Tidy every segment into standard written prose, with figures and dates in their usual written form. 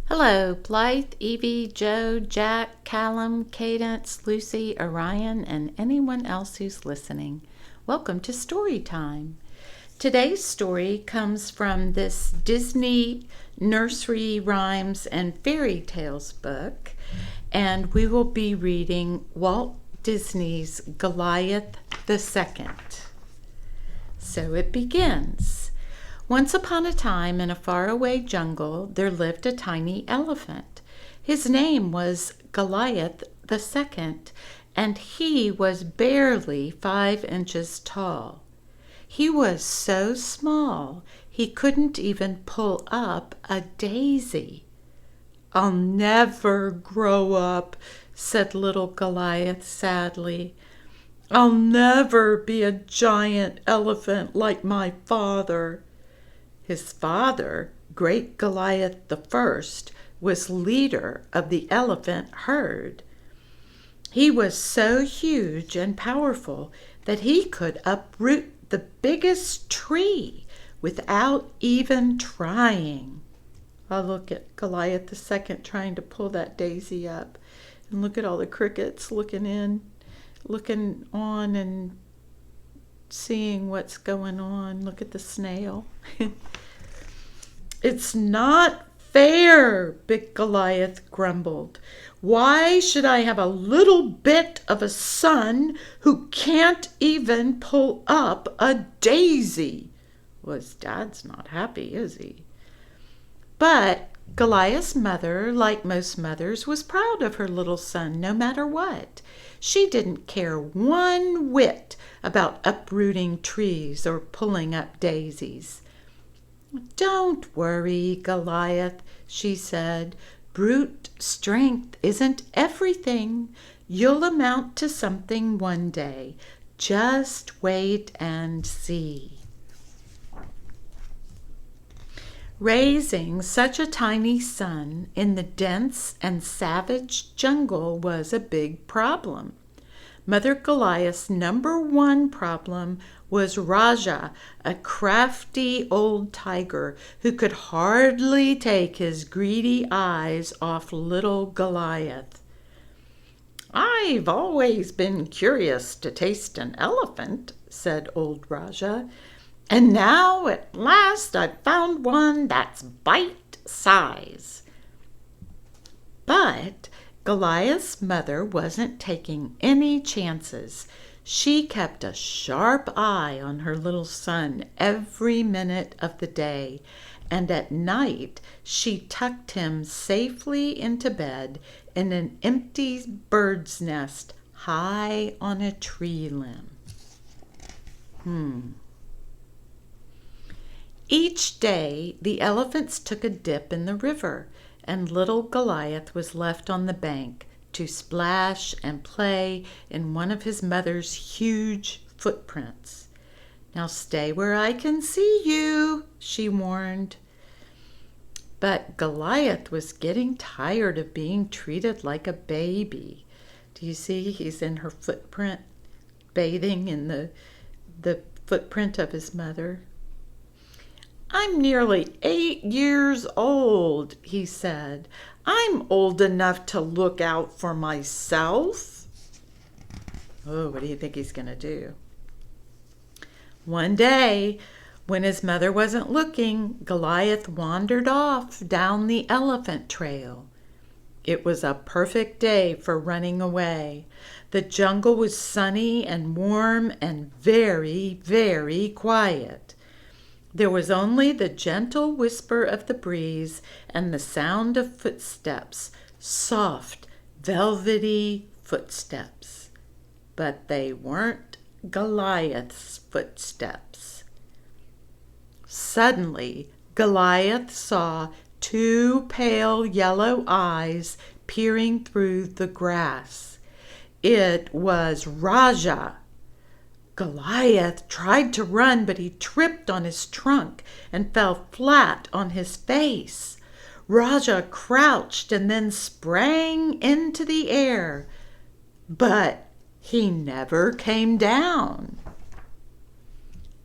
Hello, Blythe, Evie, Joe, Jack, Callum, Cadence, Lucy, Orion, and anyone else who's listening. Welcome to Story Time. Today's story comes from this Disney nursery rhymes and fairy tales book, and we will be reading Walt Disney's Goliath II. So it begins. Once upon a time, in a faraway jungle, there lived a tiny elephant. His name was Goliath II, and he was barely 5 inches tall. He was so small he couldn't even pull up a daisy. "I'll never grow up," said little Goliath sadly. "I'll never be a giant elephant like my father." His father, Great Goliath I, was leader of the elephant herd. He was so huge and powerful that he could uproot the biggest tree without even trying. Oh, look at Goliath II trying to pull that daisy up. And look at all the crickets looking on and seeing what's going on. Look at the snail. "It's not fair," Big Goliath grumbled. "Why should I have a little bit of a son who can't even pull up a daisy?" Well, his dad's not happy, is he? But Goliath's mother, like most mothers, was proud of her little son no matter what. She didn't care one whit about uprooting trees or pulling up daisies. "Don't worry, Goliath," she said. "Brute strength isn't everything. You'll amount to something one day. Just wait and see." Raising such a tiny son in the dense and savage jungle was a big problem. Mother Goliath's #1 problem was Raja, a crafty old tiger who could hardly take his greedy eyes off little Goliath. "I've always been curious to taste an elephant," said old Raja, "and now at last I've found one that's bite size." But Goliath's mother wasn't taking any chances. She kept a sharp eye on her little son every minute of the day, and at night she tucked him safely into bed in an empty bird's nest high on a tree limb. Each day the elephants took a dip in the river, and little Goliath was left on the bank to splash and play in one of his mother's huge footprints. "Now stay where I can see you," she warned. But Goliath was getting tired of being treated like a baby. Do you see he's in her footprint, bathing in the footprint of his mother? "I'm nearly 8 years old," he said. "I'm old enough to look out for myself." Oh, what do you think he's going to do? One day, when his mother wasn't looking, Goliath wandered off down the elephant trail. It was a perfect day for running away. The jungle was sunny and warm and very, very quiet. There was only the gentle whisper of the breeze and the sound of footsteps, soft, velvety footsteps. But they weren't Goliath's footsteps. Suddenly, Goliath saw 2 pale yellow eyes peering through the grass. It was Raja. Goliath tried to run, but he tripped on his trunk and fell flat on his face. Raja crouched and then sprang into the air, but he never came down.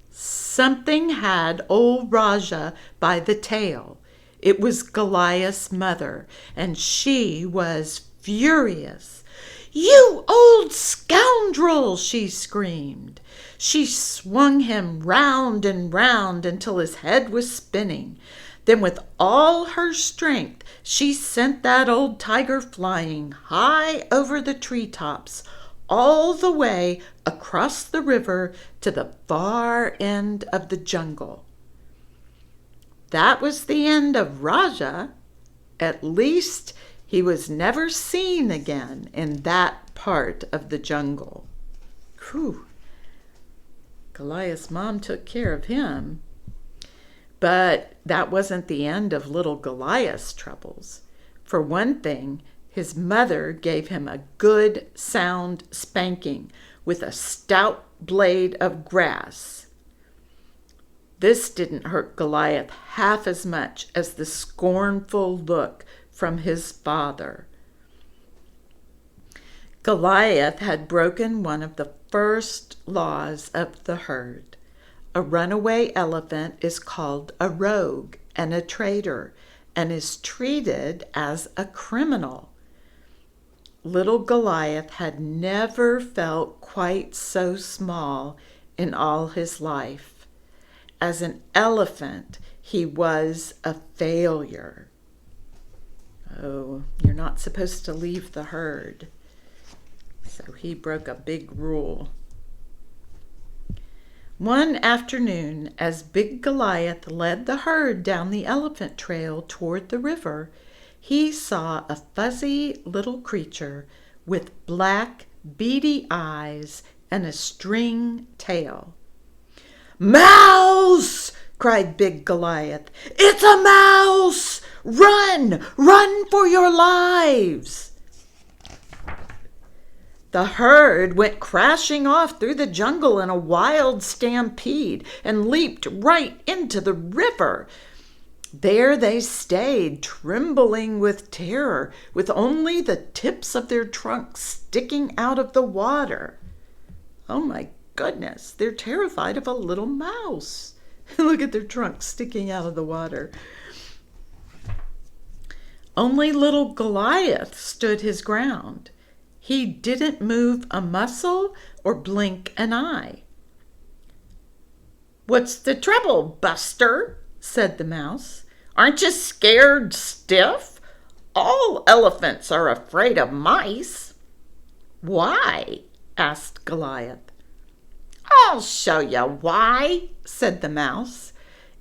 Something had old Raja by the tail. It was Goliath's mother, and she was furious. "You old scoundrel!" she screamed. She swung him round and round until his head was spinning. Then with all her strength, she sent that old tiger flying high over the treetops, all the way across the river to the far end of the jungle. That was the end of Raja. At least he was never seen again in that part of the jungle. Whew. Goliath's mom took care of him. But that wasn't the end of little Goliath's troubles. For one thing, his mother gave him a good, sound spanking with a stout blade of grass. This didn't hurt Goliath half as much as the scornful look from his father. Goliath had broken one of the first laws of the herd. A runaway elephant is called a rogue and a traitor, and is treated as a criminal. Little Goliath had never felt quite so small in all his life. As an elephant, he was a failure. Oh, you're not supposed to leave the herd. So he broke a big rule. One afternoon, as big Goliath led the herd down the elephant trail toward the river, he saw a fuzzy little creature with black, beady eyes and a string tail. "Mouse!" cried big Goliath. "It's a mouse! Run! Run for your lives!" The herd went crashing off through the jungle in a wild stampede and leaped right into the river. There they stayed, trembling with terror, with only the tips of their trunks sticking out of the water. Oh my goodness, they're terrified of a little mouse. Look at their trunks sticking out of the water. Only little Goliath stood his ground. He didn't move a muscle or blink an eye. "What's the trouble, Buster?" said the mouse. "Aren't you scared stiff? All elephants are afraid of mice." "Why?" asked Goliath. "I'll show you why," said the mouse.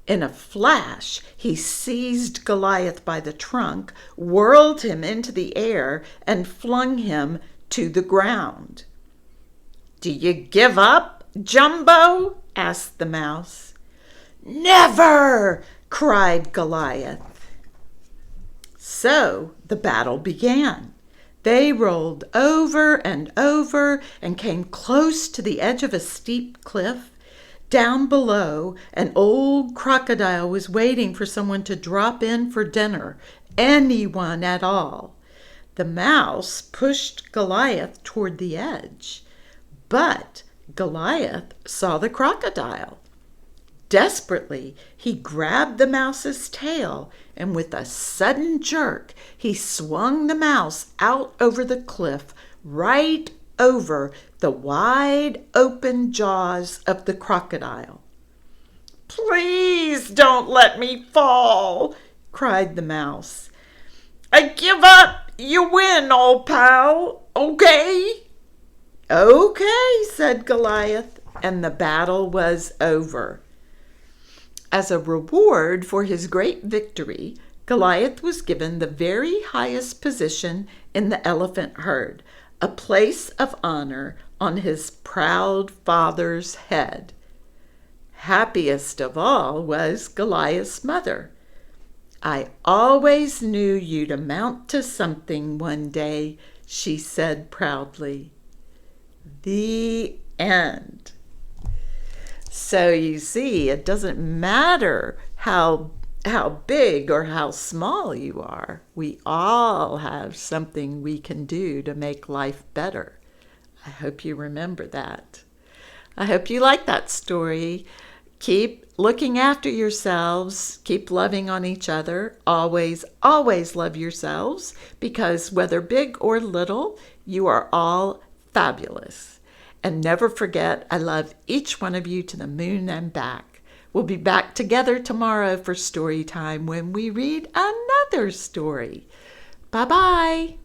In a flash, he seized Goliath by the trunk, whirled him into the air, and flung him to the ground. "Do you give up, Jumbo?" asked the mouse. "Never!" cried Goliath. So the battle began. They rolled over and over and came close to the edge of a steep cliff. Down below, an old crocodile was waiting for someone to drop in for dinner, anyone at all. The mouse pushed Goliath toward the edge, but Goliath saw the crocodile. Desperately, he grabbed the mouse's tail, and with a sudden jerk, he swung the mouse out over the cliff, right over the wide open jaws of the crocodile. "Please don't let me fall," cried the mouse. "I give up. You win, old pal. Okay?" "Okay," said Goliath, and the battle was over. As a reward for his great victory, Goliath was given the very highest position in the elephant herd, a place of honor on his proud father's head. Happiest of all was Goliath's mother. "I always knew you'd amount to something one day," she said proudly. The end. So you see, it doesn't matter how big or how small you are. We all have something we can do to make life better. I hope you remember that. I hope you like that story. Keep looking after yourselves. Keep loving on each other. Always, always love yourselves, because whether big or little, you are all fabulous. And never forget, I love each one of you to the moon and back. We'll be back together tomorrow for story time when we read another story. Bye-bye.